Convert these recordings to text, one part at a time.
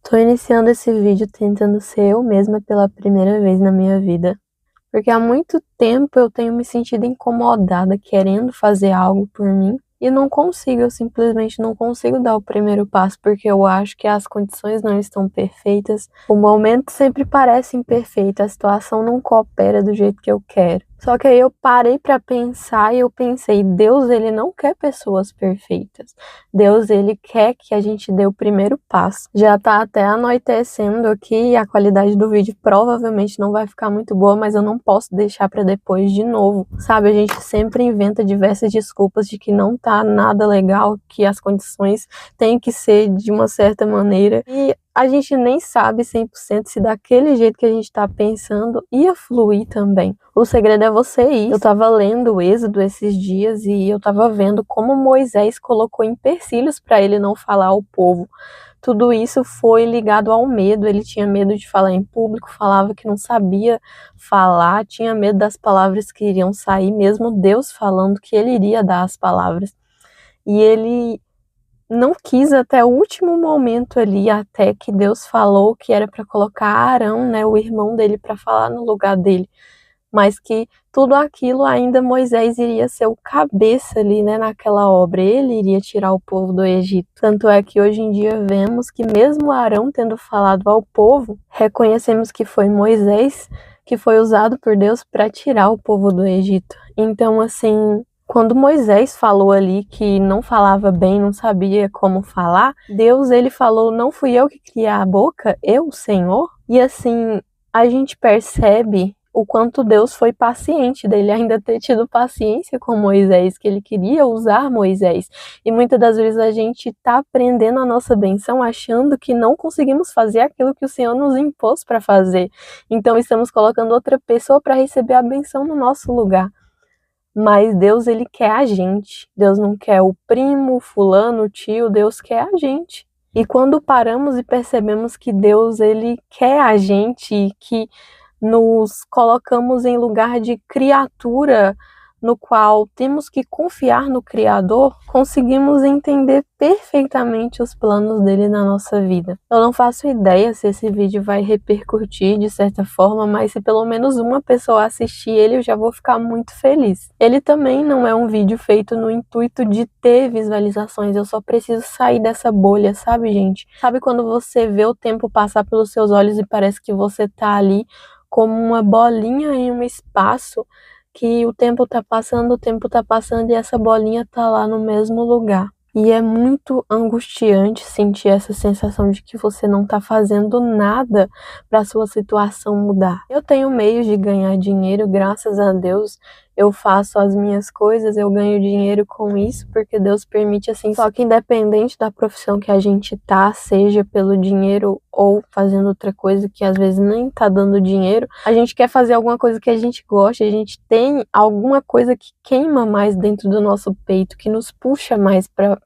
Tô iniciando esse vídeo tentando ser eu mesma pela primeira vez na minha vida, porque há muito tempo eu tenho me sentido incomodada querendo fazer algo por mim e não consigo, eu simplesmente não consigo dar o primeiro passo porque eu acho que as condições não estão perfeitas, o momento sempre parece imperfeito, a situação não coopera do jeito que eu quero. Só que aí eu parei pra pensar e eu pensei, Deus, ele não quer pessoas perfeitas. Deus, ele quer que a gente dê o primeiro passo. Já tá até anoitecendo aqui e a qualidade do vídeo provavelmente não vai ficar muito boa, mas eu não posso deixar pra depois de novo. Sabe, a gente sempre inventa diversas desculpas de que não tá nada legal, que as condições têm que ser de uma certa maneira. E a gente nem sabe 100% se daquele jeito que a gente tá pensando ia fluir também. O segredo é você ir. Eu tava lendo o Êxodo esses dias e eu tava vendo como Moisés colocou empecilhos para ele não falar ao povo. Tudo isso foi ligado ao medo. Ele tinha medo de falar em público, falava que não sabia falar, tinha medo das palavras que iriam sair, mesmo Deus falando que ele iria dar as palavras. E ele não quis até o último momento ali, até que Deus falou que era para colocar Arão, né, o irmão dele, para falar no lugar dele. Mas que tudo aquilo ainda Moisés iria ser o cabeça ali, né, naquela obra. Ele iria tirar o povo do Egito. Tanto é que hoje em dia vemos que mesmo Arão tendo falado ao povo, reconhecemos que foi Moisés que foi usado por Deus para tirar o povo do Egito. Então, assim, quando Moisés falou ali que não falava bem, não sabia como falar, Deus, ele falou, não fui eu que criei a boca, eu, Senhor? E assim, a gente percebe o quanto Deus foi paciente dele ainda ter tido paciência com Moisés, que ele queria usar Moisés. E muitas das vezes a gente está aprendendo a nossa benção achando que não conseguimos fazer aquilo que o Senhor nos impôs para fazer. Então estamos colocando outra pessoa para receber a benção no nosso lugar. Mas Deus, ele quer a gente. Deus não quer o primo, o fulano, o tio, Deus quer a gente. E quando paramos e percebemos que Deus, ele quer a gente e que nos colocamos em lugar de criatura, no qual temos que confiar no Criador, conseguimos entender perfeitamente os planos dele na nossa vida. Eu não faço ideia se esse vídeo vai repercutir de certa forma, mas se pelo menos uma pessoa assistir ele, eu já vou ficar muito feliz. Ele também não é um vídeo feito no intuito de ter visualizações, eu só preciso sair dessa bolha, sabe, gente? Sabe quando você vê o tempo passar pelos seus olhos e parece que você tá ali como uma bolinha em um espaço que o tempo tá passando e essa bolinha tá lá no mesmo lugar. E é muito angustiante sentir essa sensação de que você não tá fazendo nada para sua situação mudar. Eu tenho meios de ganhar dinheiro, graças a Deus. Eu faço as minhas coisas, eu ganho dinheiro com isso, porque Deus permite assim. Só que independente da profissão que a gente tá, seja pelo dinheiro ou fazendo outra coisa que às vezes nem tá dando dinheiro, a gente quer fazer alguma coisa que a gente gosta, a gente tem alguma coisa que queima mais dentro do nosso peito, que nos puxa mais pra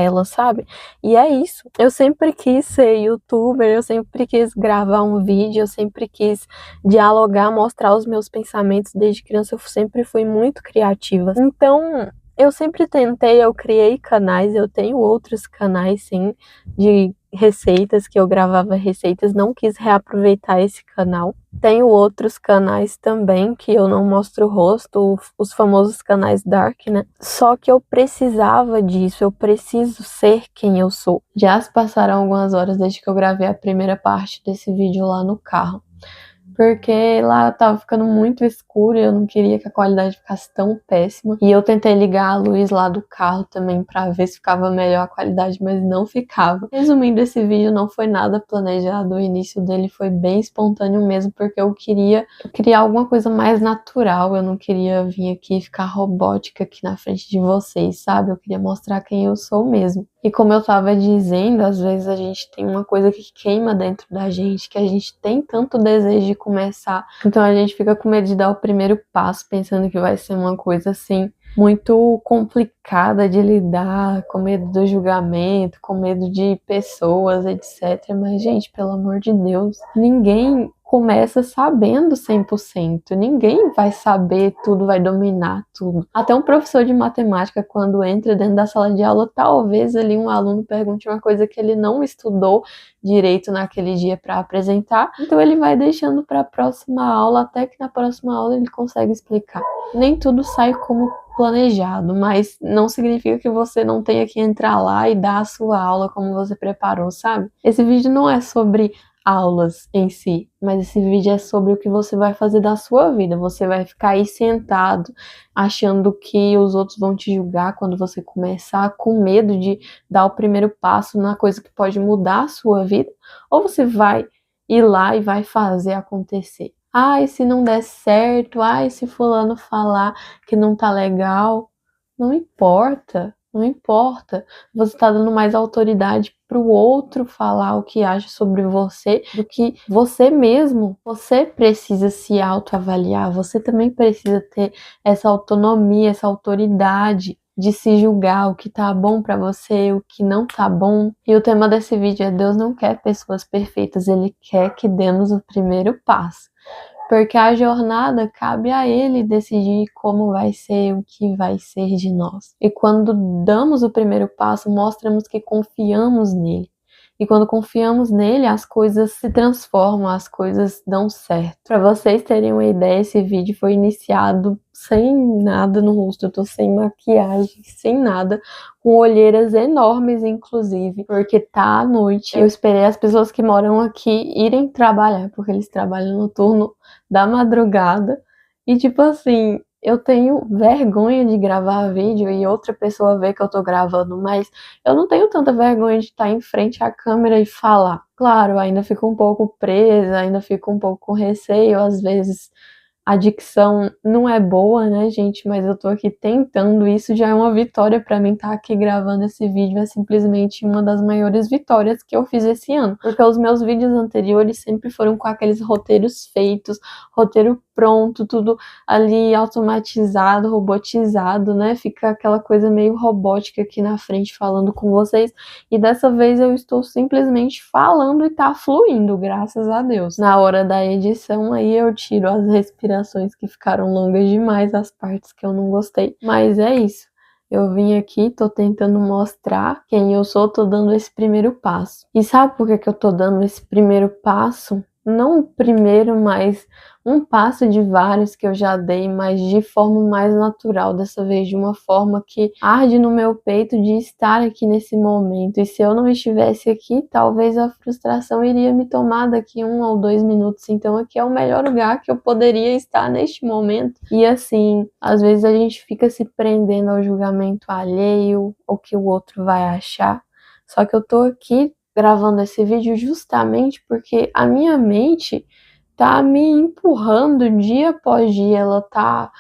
ela, sabe? E é isso. Eu sempre quis ser youtuber, eu sempre quis gravar um vídeo, eu sempre quis dialogar, mostrar os meus pensamentos. Desde criança eu sempre fui muito criativa. Então, eu sempre tentei, eu criei canais, eu tenho outros canais, sim, de receitas, que eu gravava receitas, não quis reaproveitar esse canal. Tenho outros canais também que eu não mostro o rosto, os famosos canais dark, né? Só que eu precisava disso, eu preciso ser quem eu sou. Já se passaram algumas horas desde que eu gravei a primeira parte desse vídeo lá no carro, porque lá tava ficando muito escuro e eu não queria que a qualidade ficasse tão péssima. E eu tentei ligar a luz lá do carro também pra ver se ficava melhor a qualidade, mas não ficava. Resumindo, esse vídeo não foi nada planejado, o início dele foi bem espontâneo mesmo, porque eu queria criar alguma coisa mais natural, eu não queria vir aqui e ficar robótica aqui na frente de vocês, sabe? Eu queria mostrar quem eu sou mesmo. E como eu tava dizendo, às vezes a gente tem uma coisa que queima dentro da gente, que a gente tem tanto desejo de começar, então a gente fica com medo de dar o primeiro passo, pensando que vai ser uma coisa assim, muito complicada de lidar, com medo do julgamento, com medo de pessoas, etc. Mas, gente, pelo amor de Deus, ninguém começa sabendo 100%. Ninguém vai saber tudo, vai dominar tudo. Até um professor de matemática, quando entra dentro da sala de aula, talvez ali um aluno pergunte uma coisa que ele não estudou direito naquele dia para apresentar. Então ele vai deixando para a próxima aula, até que na próxima aula ele consegue explicar. Nem tudo sai como planejado, mas não significa que você não tenha que entrar lá e dar a sua aula como você preparou, sabe? Esse vídeo não é sobre aulas em si, mas esse vídeo é sobre o que você vai fazer da sua vida. Você vai ficar aí sentado, achando que os outros vão te julgar quando você começar, com medo de dar o primeiro passo na coisa que pode mudar a sua vida, ou você vai ir lá e vai fazer acontecer. Ai, se não der certo, ai, se fulano falar que não tá legal, não importa, não importa. Você está dando mais autoridade para o outro falar o que acha sobre você do que você mesmo. Você precisa se autoavaliar, você também precisa ter essa autonomia, essa autoridade de se julgar o que tá bom para você, o que não tá bom. E o tema desse vídeo é: Deus não quer pessoas perfeitas, Ele quer que demos o primeiro passo. Porque a jornada cabe a Ele decidir como vai ser, o que vai ser de nós. E quando damos o primeiro passo, mostramos que confiamos nele. E quando confiamos nele, as coisas se transformam, as coisas dão certo. Para vocês terem uma ideia, esse vídeo foi iniciado sem nada no rosto, eu tô sem maquiagem, sem nada, com olheiras enormes, inclusive, porque tá à noite. Eu esperei as pessoas que moram aqui irem trabalhar, porque eles trabalham no turno da madrugada. E tipo assim, eu tenho vergonha de gravar vídeo e outra pessoa ver que eu tô gravando, mas eu não tenho tanta vergonha de estar em frente à câmera e falar. Claro, ainda fico um pouco presa, ainda fico um pouco com receio, às vezes a dicção não é boa, né, gente? Mas eu tô aqui tentando, isso já é uma vitória pra mim. Estar aqui gravando esse vídeo é simplesmente uma das maiores vitórias que eu fiz esse ano. Porque os meus vídeos anteriores sempre foram com aqueles roteiros feitos, roteiro pronto, tudo ali automatizado, robotizado, né? Fica aquela coisa meio robótica aqui na frente falando com vocês. E dessa vez eu estou simplesmente falando e tá fluindo, graças a Deus. Na hora da edição aí eu tiro as respirações que ficaram longas demais, as partes que eu não gostei. Mas é isso. Eu vim aqui, tô tentando mostrar quem eu sou, tô dando esse primeiro passo. E sabe por que eu tô dando esse primeiro passo? Não o primeiro, mas um passo de vários que eu já dei, mas de forma mais natural, dessa vez de uma forma que arde no meu peito de estar aqui nesse momento. E se eu não estivesse aqui, talvez a frustração iria me tomar daqui 1 ou 2 minutos. Então aqui é o melhor lugar que eu poderia estar neste momento. E assim, às vezes a gente fica se prendendo ao julgamento alheio, o que o outro vai achar. Só que eu tô aqui gravando esse vídeo justamente porque a minha mente tá me empurrando dia após dia, ela tá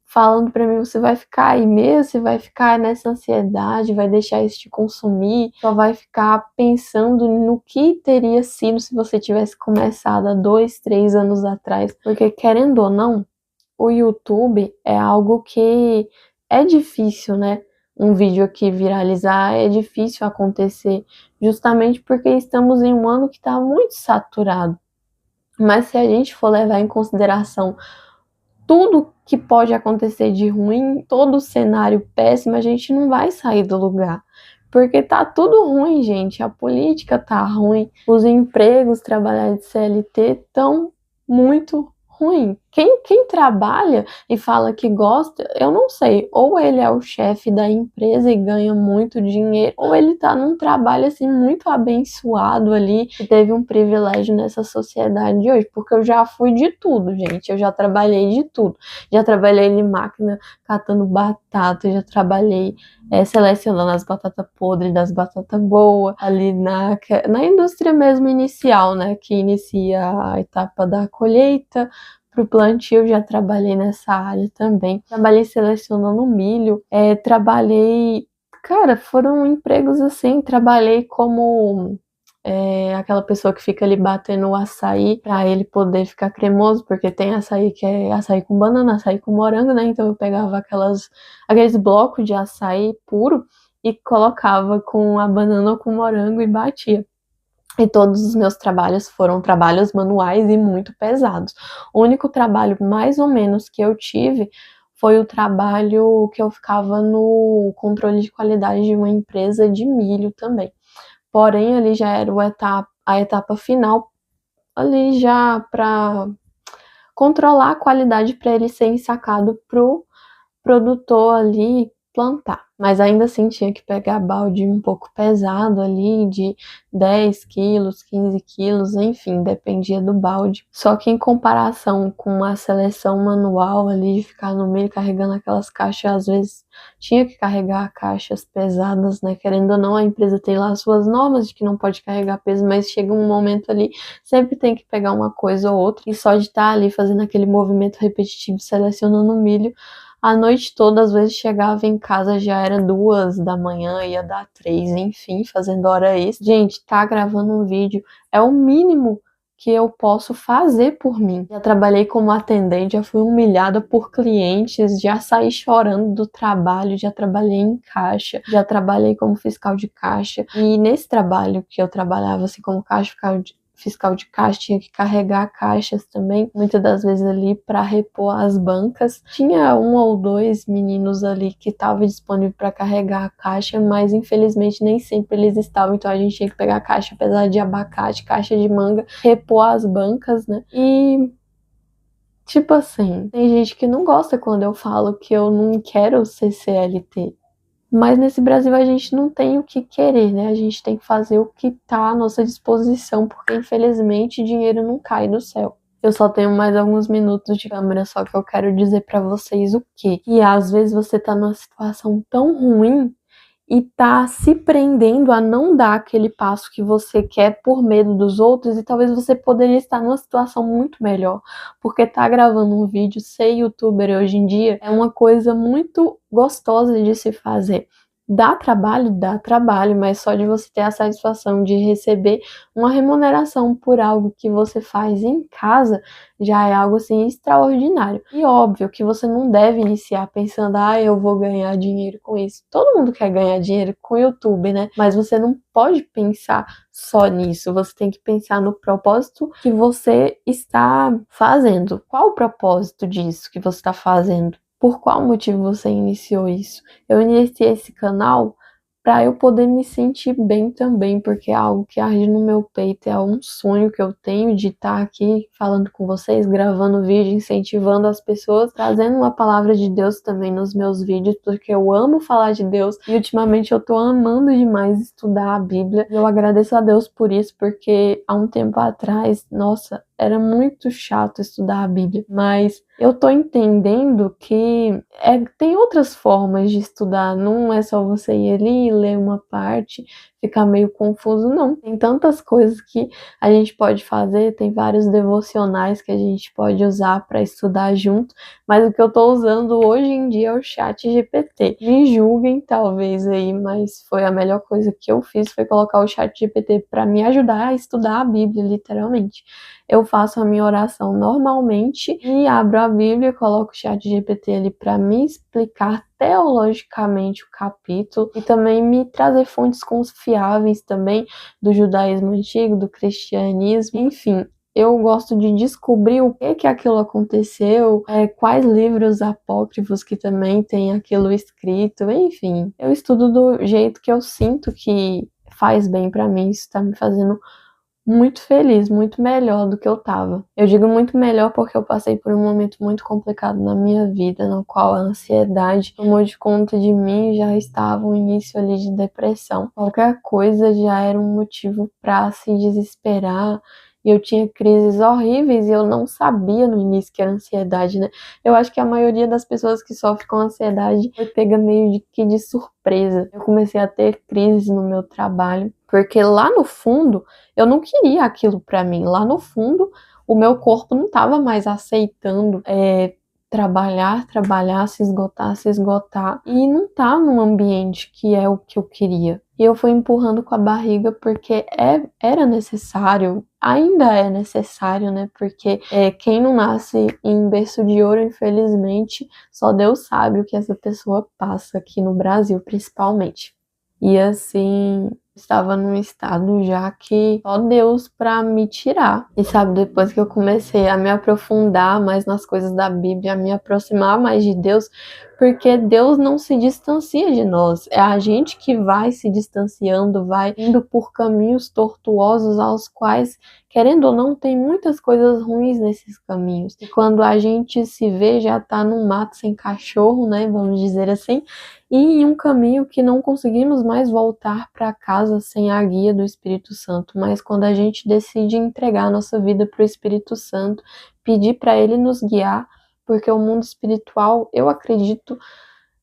falando pra mim: você vai ficar aí mesmo, você vai ficar nessa ansiedade, vai deixar isso te consumir, só vai ficar pensando no que teria sido se você tivesse começado há 2, 3 anos atrás. Porque querendo ou não, o YouTube é algo que é difícil, né? Um vídeo aqui viralizar é difícil acontecer, justamente porque estamos em um ano que está muito saturado. Mas se a gente for levar em consideração tudo que pode acontecer de ruim, todo o cenário péssimo, a gente não vai sair do lugar. Porque tá tudo ruim, gente. A política tá ruim, os empregos, trabalhar de CLT estão muito ruim. Quem trabalha e fala que gosta, eu não sei, ou ele é o chefe da empresa e ganha muito dinheiro, ou ele tá num trabalho assim muito abençoado ali e teve um privilégio nessa sociedade de hoje, porque eu já fui de tudo, gente, eu já trabalhei de tudo. Já trabalhei em máquina catando batata, já trabalhei selecionando as batatas podres das batatas boas, ali na indústria mesmo inicial, né, que inicia a etapa da colheita pro plantio. Já trabalhei nessa área também. Trabalhei selecionando milho, cara, foram empregos assim, trabalhei como aquela pessoa que fica ali batendo o açaí para ele poder ficar cremoso, porque tem açaí que é açaí com banana, açaí com morango, né? Então eu pegava aqueles blocos de açaí puro e colocava com a banana ou com morango e batia. E todos os meus trabalhos foram trabalhos manuais e muito pesados. O único trabalho mais ou menos que eu tive foi o trabalho que eu ficava no controle de qualidade de uma empresa de milho também. Porém, ali já era a etapa final, ali já para controlar a qualidade para ele ser ensacado pro produtor ali plantar. Mas ainda assim tinha que pegar balde um pouco pesado ali, de 10 quilos, 15 quilos, enfim, dependia do balde. Só que em comparação com a seleção manual ali, de ficar no meio carregando aquelas caixas, às vezes tinha que carregar caixas pesadas, né? Querendo ou não, a empresa tem lá as suas normas de que não pode carregar peso, mas chega um momento ali, sempre tem que pegar uma coisa ou outra, e só de estar ali fazendo aquele movimento repetitivo, selecionando o milho, a noite toda, às vezes chegava em casa, já era 2 da manhã, ia dar 3, enfim, fazendo hora extra. Gente, tá gravando um vídeo é o mínimo que eu posso fazer por mim. Já trabalhei como atendente, já fui humilhada por clientes, já saí chorando do trabalho, já trabalhei em caixa, já trabalhei como fiscal de caixa. E nesse trabalho que eu trabalhava assim como fiscal de caixa, tinha que carregar caixas também, muitas das vezes ali para repor as bancas. Tinha um ou dois meninos ali que estavam disponíveis para carregar a caixa, mas infelizmente nem sempre eles estavam, então a gente tinha que pegar caixa pesada de abacate, caixa de manga, repor as bancas, né? E tipo assim, tem gente que não gosta quando eu falo que eu não quero ser CLT. Mas nesse Brasil a gente não tem o que querer, né? A gente tem que fazer o que tá à nossa disposição, porque infelizmente dinheiro não cai do céu. Eu só tenho mais alguns minutos de câmera, só que eu quero dizer pra vocês o quê? Que às vezes você tá numa situação tão ruim e tá se prendendo a não dar aquele passo que você quer por medo dos outros, e talvez você poderia estar numa situação muito melhor, porque tá gravando um vídeo, ser youtuber hoje em dia é uma coisa muito gostosa de se fazer. Dá trabalho, mas só de você ter a satisfação de receber uma remuneração por algo que você faz em casa já é algo assim extraordinário. E óbvio que você não deve iniciar pensando, eu vou ganhar dinheiro com isso. Todo mundo quer ganhar dinheiro com o YouTube, né? Mas você não pode pensar só nisso, você tem que pensar no propósito que você está fazendo. Qual o propósito disso que você está fazendo? Por qual motivo você iniciou isso? Eu iniciei esse canal para eu poder me sentir bem também, porque é algo que arde no meu peito, é um sonho que eu tenho de estar aqui falando com vocês, gravando vídeo, incentivando as pessoas, trazendo uma palavra de Deus também nos meus vídeos, porque eu amo falar de Deus e ultimamente eu tô amando demais estudar a Bíblia. E eu agradeço a Deus por isso, porque há um tempo atrás, nossa, era muito chato estudar a Bíblia, mas eu tô entendendo que tem outras formas de estudar, não é só você ir ali, ler uma parte, ficar meio confuso, não. Tem tantas coisas que a gente pode fazer, tem vários devocionais que a gente pode usar para estudar junto, mas o que eu tô usando hoje em dia é o ChatGPT. Me julguem talvez aí, mas foi a melhor coisa que eu fiz, foi colocar o ChatGPT para me ajudar a estudar a Bíblia, literalmente. Eu faço a minha oração normalmente e abro a Bíblia, coloco o ChatGPT ali para me explicar teologicamente o capítulo e também me trazer fontes confiáveis também do judaísmo antigo, do cristianismo, enfim. Eu gosto de descobrir o que aquilo aconteceu, quais livros apócrifos que também tem aquilo escrito, enfim. Eu estudo do jeito que eu sinto que faz bem para mim, isso tá me fazendo muito feliz, muito melhor do que eu tava. Eu digo muito melhor porque eu passei por um momento muito complicado na minha vida, no qual a ansiedade tomou de conta de mim e já estava um início ali de depressão. Qualquer coisa já era um motivo para se desesperar. E eu tinha crises horríveis e eu não sabia no início que era ansiedade, né? Eu acho que a maioria das pessoas que sofrem com ansiedade foi pega meio de surpresa. Eu comecei a ter crises no meu trabalho, porque lá no fundo eu não queria aquilo pra mim. Lá no fundo, o meu corpo não estava mais aceitando trabalhar, se esgotar e não tá num ambiente que é o que eu queria. E eu fui empurrando com a barriga porque era necessário, ainda é necessário, né? Porque quem não nasce em berço de ouro, infelizmente, só Deus sabe o que essa pessoa passa aqui no Brasil, principalmente. E assim, Estava num estado já que só Deus para me tirar. E sabe, depois que eu comecei a me aprofundar mais nas coisas da Bíblia, a me aproximar mais de Deus, porque Deus não se distancia de nós, é a gente que vai se distanciando, vai indo por caminhos tortuosos aos quais, querendo ou não, tem muitas coisas ruins nesses caminhos. E quando a gente se vê, já tá num mato sem cachorro, né, vamos dizer assim, e em um caminho que não conseguimos mais voltar para casa sem a guia do Espírito Santo. Mas quando a gente decide entregar a nossa vida para o Espírito Santo, pedir para ele nos guiar, porque o mundo espiritual, eu acredito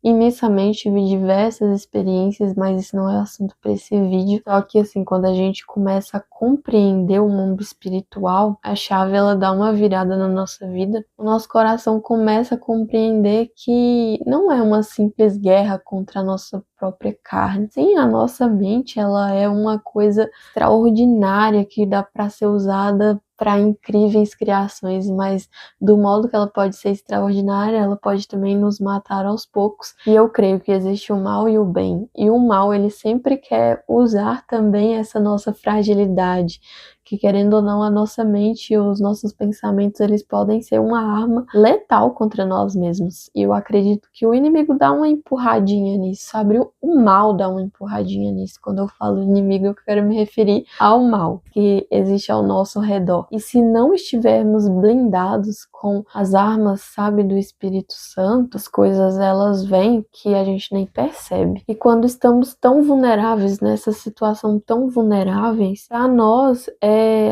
imensamente, tive diversas experiências, mas isso não é assunto para esse vídeo. Só que assim, quando a gente começa a compreender o mundo espiritual, a chave ela dá uma virada na nossa vida. O nosso coração começa a compreender que não é uma simples guerra contra a nossa própria carne. Sim, a nossa mente, ela é uma coisa extraordinária que dá para ser usada para incríveis criações, mas do modo que ela pode ser extraordinária, ela pode também nos matar aos poucos. E eu creio que existe o mal e o bem. E o mal, ele sempre quer usar também essa nossa fragilidade, que querendo ou não, a nossa mente e os nossos pensamentos, eles podem ser uma arma letal contra nós mesmos. E eu acredito que o inimigo dá uma empurradinha nisso, sabe? O mal dá uma empurradinha nisso. Quando eu falo inimigo, eu quero me referir ao mal que existe ao nosso redor. E se não estivermos blindados com as armas, sabe, do Espírito Santo, as coisas elas vêm que a gente nem percebe. E quando estamos tão vulneráveis, nessa situação tão vulneráveis, para nós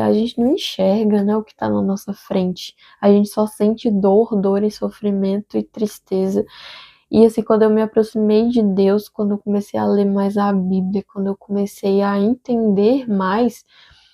a gente não enxerga, né, o que está na nossa frente. A gente só sente dor e sofrimento e tristeza. E assim, quando eu me aproximei de Deus, quando eu comecei a ler mais a Bíblia, quando eu comecei a entender mais,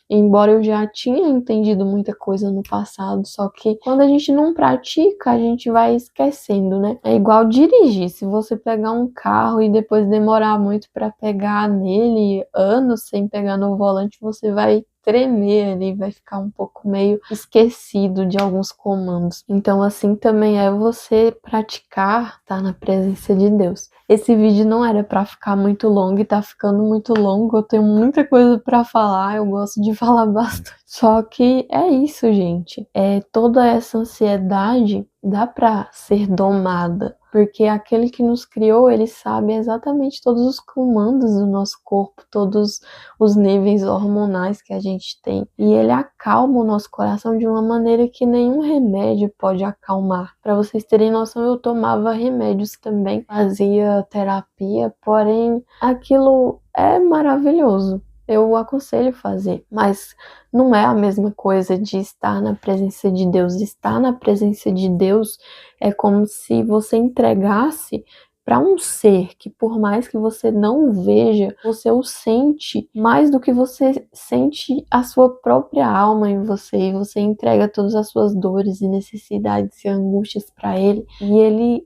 embora eu já tinha entendido muita coisa no passado, só que quando a gente não pratica, a gente vai esquecendo, né? É igual dirigir. Se você pegar um carro e depois demorar muito para pegar nele, anos sem pegar no volante, você vai tremer ali, vai ficar um pouco meio esquecido de alguns comandos. Então, assim também é você praticar, tá na presença de Deus. Esse vídeo não era para ficar muito longo e tá ficando muito longo. Eu tenho muita coisa para falar, eu gosto de falar bastante. Só que é isso, gente. Toda essa ansiedade dá para ser domada, porque aquele que nos criou, ele sabe exatamente todos os comandos do nosso corpo, todos os níveis hormonais que a gente tem, e ele acalma o nosso coração de uma maneira que nenhum remédio pode acalmar. Para vocês terem noção, eu tomava remédios também, fazia terapia, porém aquilo é maravilhoso. Eu aconselho fazer, mas não é a mesma coisa de estar na presença de Deus. Estar na presença de Deus é como se você entregasse para um ser que, por mais que você não veja, você o sente mais do que você sente a sua própria alma em você, e você entrega todas as suas dores e necessidades e angústias para ele, e ele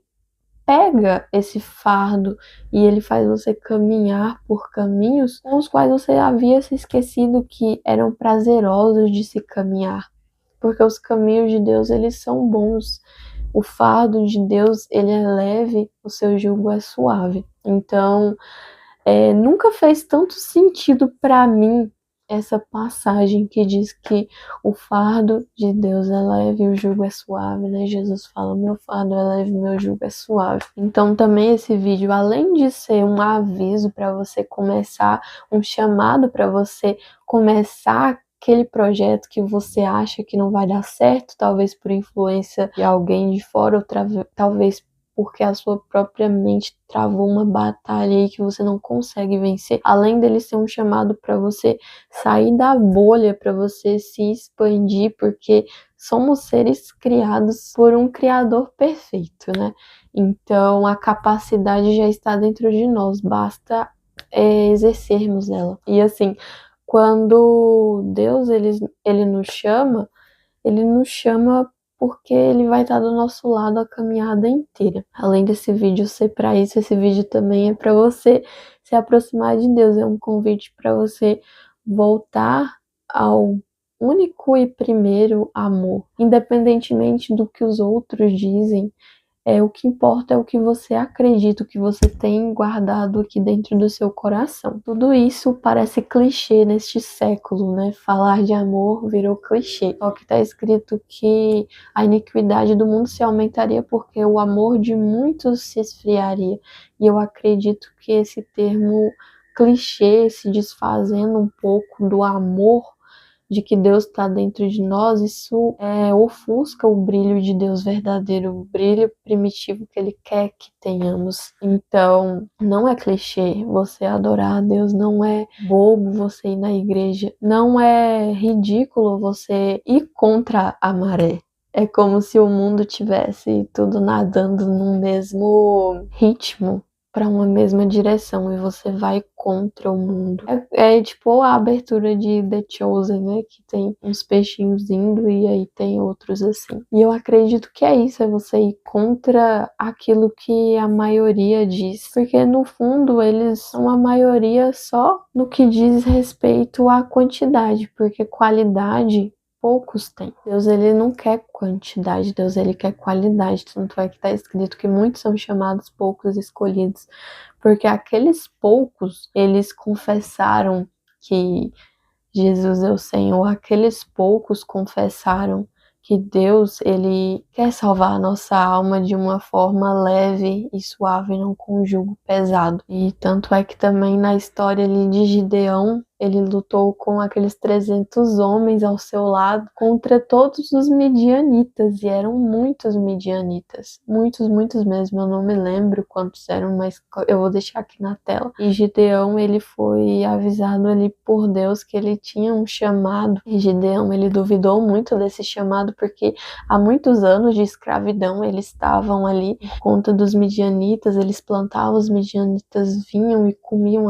pega esse fardo e ele faz você caminhar por caminhos com os quais você havia se esquecido que eram prazerosos de se caminhar, porque os caminhos de Deus, eles são bons. O fardo de Deus, ele é leve, o seu jugo é suave. Então, nunca fez tanto sentido para mim essa passagem que diz que o fardo de Deus é leve e o jugo é suave, né? Jesus fala, meu fardo é leve, meu jugo é suave. Então também esse vídeo, além de ser um aviso para você começar, um chamado para você começar aquele projeto que você acha que não vai dar certo, talvez por influência de alguém de fora, ou talvez porque a sua própria mente travou uma batalha aí que você não consegue vencer. Além dele ser um chamado para você sair da bolha, para você se expandir, porque somos seres criados por um criador perfeito, né? Então a capacidade já está dentro de nós, basta exercermos ela. E assim, quando Deus ele nos chama, ele nos chama porque ele vai estar do nosso lado a caminhada inteira. Além desse vídeo ser para isso, esse vídeo também é para você se aproximar de Deus. É um convite para você voltar ao único e primeiro amor. Independentemente do que os outros dizem, O que importa é o que você acredita, o que você tem guardado aqui dentro do seu coração. Tudo isso parece clichê neste século, né? Falar de amor virou clichê. Só que está escrito que a iniquidade do mundo se aumentaria porque o amor de muitos se esfriaria. E eu acredito que esse termo clichê, se desfazendo um pouco do amor de que Deus está dentro de nós, isso ofusca o brilho de Deus verdadeiro, o brilho primitivo que Ele quer que tenhamos. Então, não é clichê você adorar a Deus, não é bobo você ir na igreja, não é ridículo você ir contra a maré. É como se o mundo tivesse tudo nadando no mesmo ritmo, para uma mesma direção, e você vai contra o mundo. É tipo a abertura de The Chosen, né? Que tem uns peixinhos indo e aí tem outros assim. E eu acredito que é isso, é você ir contra aquilo que a maioria diz. Porque no fundo eles são a maioria só no que diz respeito à quantidade, porque qualidade poucos têm. Deus, ele não quer quantidade, Deus, ele quer qualidade. Tanto é que está escrito que muitos são chamados, poucos escolhidos. Porque aqueles poucos, eles confessaram que Jesus é o Senhor. Aqueles poucos confessaram que Deus, ele quer salvar a nossa alma de uma forma leve e suave, não com um jugo pesado. E tanto é que também na história ali de Gideão, ele lutou com aqueles 300 homens ao seu lado contra todos os midianitas, e eram muitos midianitas, muitos mesmo, eu não me lembro quantos eram, mas eu vou deixar aqui na tela. E Gideão, ele foi avisado ali por Deus que ele tinha um chamado, e Gideão, ele duvidou muito desse chamado, porque há muitos anos de escravidão eles estavam ali por conta dos midianitas, eles plantavam, os midianitas vinham e comiam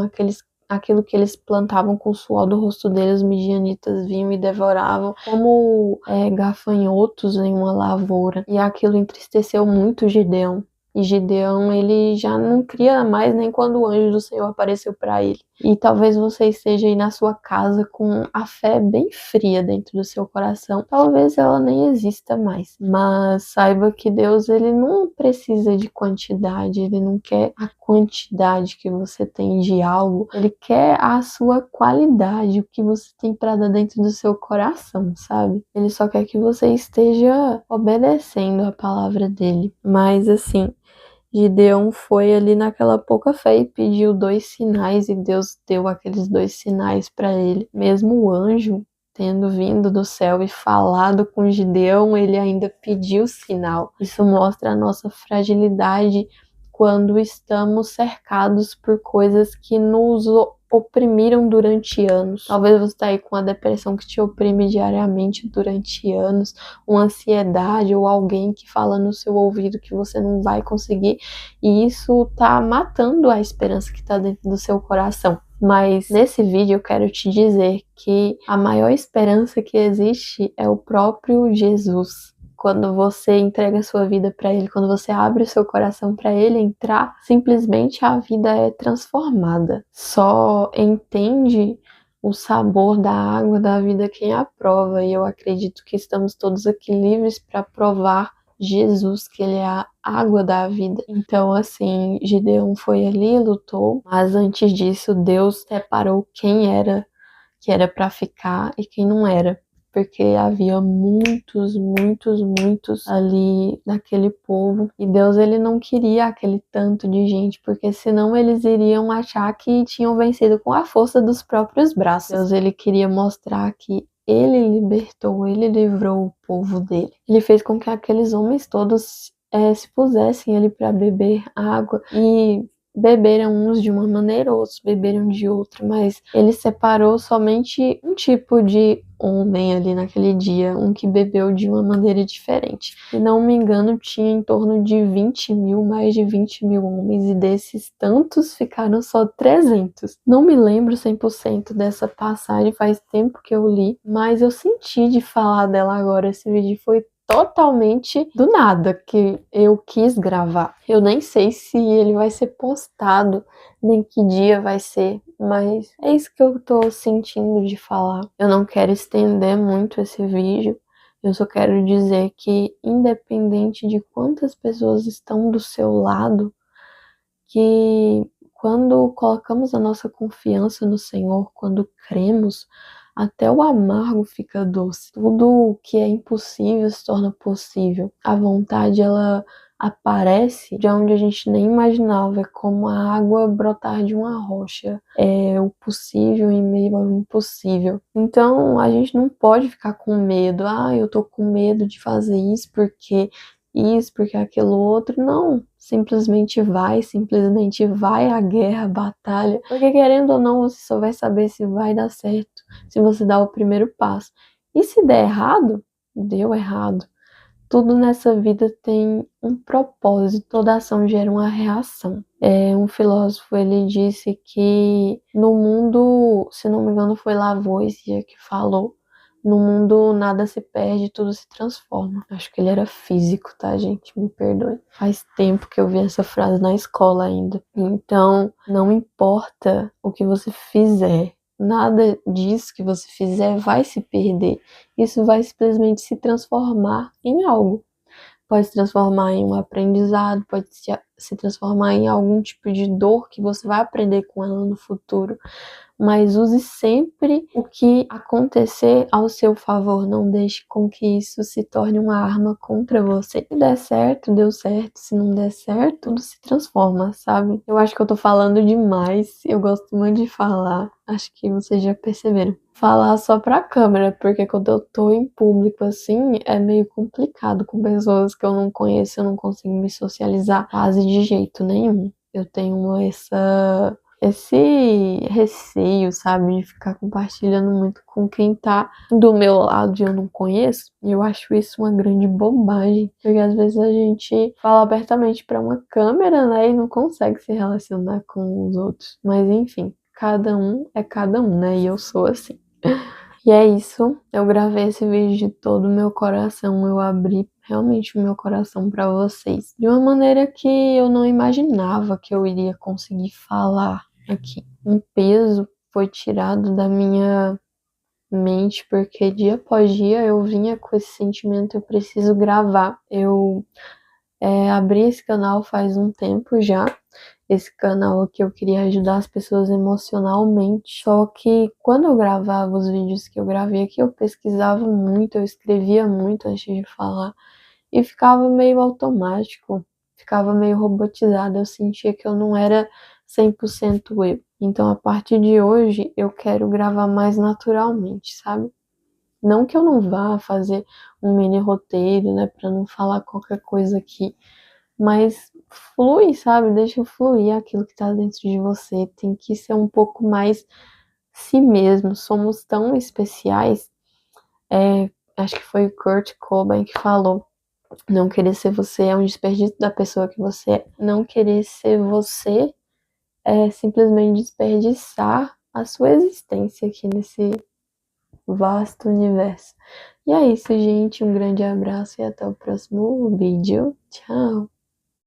aquilo que eles plantavam com o suor do rosto deles, os midianitas vinham e devoravam como gafanhotos em uma lavoura. E aquilo entristeceu muito Gideão. E Gideão, ele já não cria mais nem quando o anjo do Senhor apareceu para ele. E talvez você esteja aí na sua casa com a fé bem fria dentro do seu coração. Talvez ela nem exista mais. Mas saiba que Deus, ele não precisa de quantidade. Ele não quer a quantidade que você tem de algo. Ele quer a sua qualidade, o que você tem para dar dentro do seu coração, sabe? Ele só quer que você esteja obedecendo a palavra dele. Mas assim, Gideão foi ali naquela pouca fé e pediu 2 sinais, e Deus deu aqueles 2 sinais para ele. Mesmo o anjo tendo vindo do céu e falado com Gideão, ele ainda pediu sinal. Isso mostra a nossa fragilidade quando estamos cercados por coisas que nos oprimiram durante anos. Talvez você está aí com a depressão que te oprime diariamente durante anos, uma ansiedade ou alguém que fala no seu ouvido que você não vai conseguir, e isso tá matando a esperança que está dentro do seu coração. Mas nesse vídeo eu quero te dizer que a maior esperança que existe é o próprio Jesus. Quando você entrega a sua vida para Ele, quando você abre o seu coração para Ele entrar, simplesmente a vida é transformada. Só entende o sabor da água da vida quem a prova, e eu acredito que estamos todos aqui livres para provar Jesus, que ele é a água da vida. Então, assim, Gideão foi ali, lutou, mas antes disso, Deus separou quem era, que era para ficar, e quem não era. Porque havia muitos ali naquele povo. E Deus, ele não queria aquele tanto de gente, porque senão eles iriam achar que tinham vencido com a força dos próprios braços. Deus, ele queria mostrar que ele libertou, ele livrou o povo dele. Ele fez com que aqueles homens todos se pusessem ali para beber água, e beberam uns de uma maneira, outros beberam de outra, mas ele separou somente um tipo de homem ali naquele dia, um que bebeu de uma maneira diferente. Se não me engano, tinha em torno de 20 mil, mais de 20 mil homens, e desses tantos ficaram só 300. Não me lembro 100% dessa passagem, faz tempo que eu li, mas eu senti de falar dela agora. Esse vídeo foi totalmente do nada que eu quis gravar. Eu nem sei se ele vai ser postado, nem que dia vai ser, mas é isso que eu tô sentindo de falar. Eu não quero estender muito esse vídeo. Eu só quero dizer que, independente de quantas pessoas estão do seu lado, que quando colocamos a nossa confiança no Senhor, quando cremos, até o amargo fica doce. Tudo o que é impossível se torna possível. A vontade, ela aparece de onde a gente nem imaginava. É como a água brotar de uma rocha. É o possível em meio ao impossível. Então, a gente não pode ficar com medo. Ah, eu tô com medo de fazer isso, porque aquilo outro. Não, simplesmente vai à guerra, à batalha. Porque querendo ou não, você só vai saber se vai dar certo se você dá o primeiro passo. E se der errado, deu errado. Tudo nessa vida tem um propósito, toda ação gera uma reação. Um filósofo, ele disse que no mundo, se não me engano foi Lavoisier que falou, no mundo nada se perde, tudo se transforma. Acho que ele era físico, tá, gente? Me perdoe. Faz tempo que eu vi essa frase na escola ainda. Então, não importa o que você fizer, nada disso que você fizer vai se perder. Isso vai simplesmente se transformar em algo. Pode se transformar em um aprendizado, pode se transformar em algum tipo de dor que você vai aprender com ela no futuro. Mas use sempre o que acontecer ao seu favor. Não deixe com que isso se torne uma arma contra você. Se der certo, deu certo. Se não der certo, tudo se transforma, sabe? Eu acho que eu tô falando demais. Eu gosto muito de falar. Acho que vocês já perceberam. Falar só pra câmera, porque quando eu tô em público assim, é meio complicado com pessoas que eu não conheço, eu não consigo me socializar quase de jeito nenhum. Eu tenho esse receio, sabe, de ficar compartilhando muito com quem tá do meu lado e eu não conheço. E eu acho isso uma grande bobagem, porque às vezes a gente fala abertamente para uma câmera, né, e não consegue se relacionar com os outros. Mas enfim, cada um é cada um, né, e eu sou assim. E é isso, eu gravei esse vídeo de todo o meu coração, eu abri realmente o meu coração para vocês, de uma maneira que eu não imaginava que eu iria conseguir falar aqui. Um peso foi tirado da minha mente, porque dia após dia eu vinha com esse sentimento, eu preciso gravar. Eu abri esse canal faz um tempo já, esse canal aqui eu queria ajudar as pessoas emocionalmente. Só que quando eu gravava os vídeos que eu gravei aqui, eu pesquisava muito, eu escrevia muito antes de falar. E ficava meio automático, ficava meio robotizado. Eu sentia que eu não era 100% eu. Então, a partir de hoje, eu quero gravar mais naturalmente, sabe? Não que eu não vá fazer um mini roteiro, né, pra não falar qualquer coisa aqui, mas flui, sabe? Deixa fluir aquilo que tá dentro de você. Tem que ser um pouco mais si mesmo. Somos tão especiais. Acho que foi o Kurt Cobain que falou: não querer ser você é um desperdício da pessoa que você é. Não querer ser você é simplesmente desperdiçar a sua existência aqui nesse vasto universo. E é isso, gente. Um grande abraço e até o próximo vídeo. Tchau!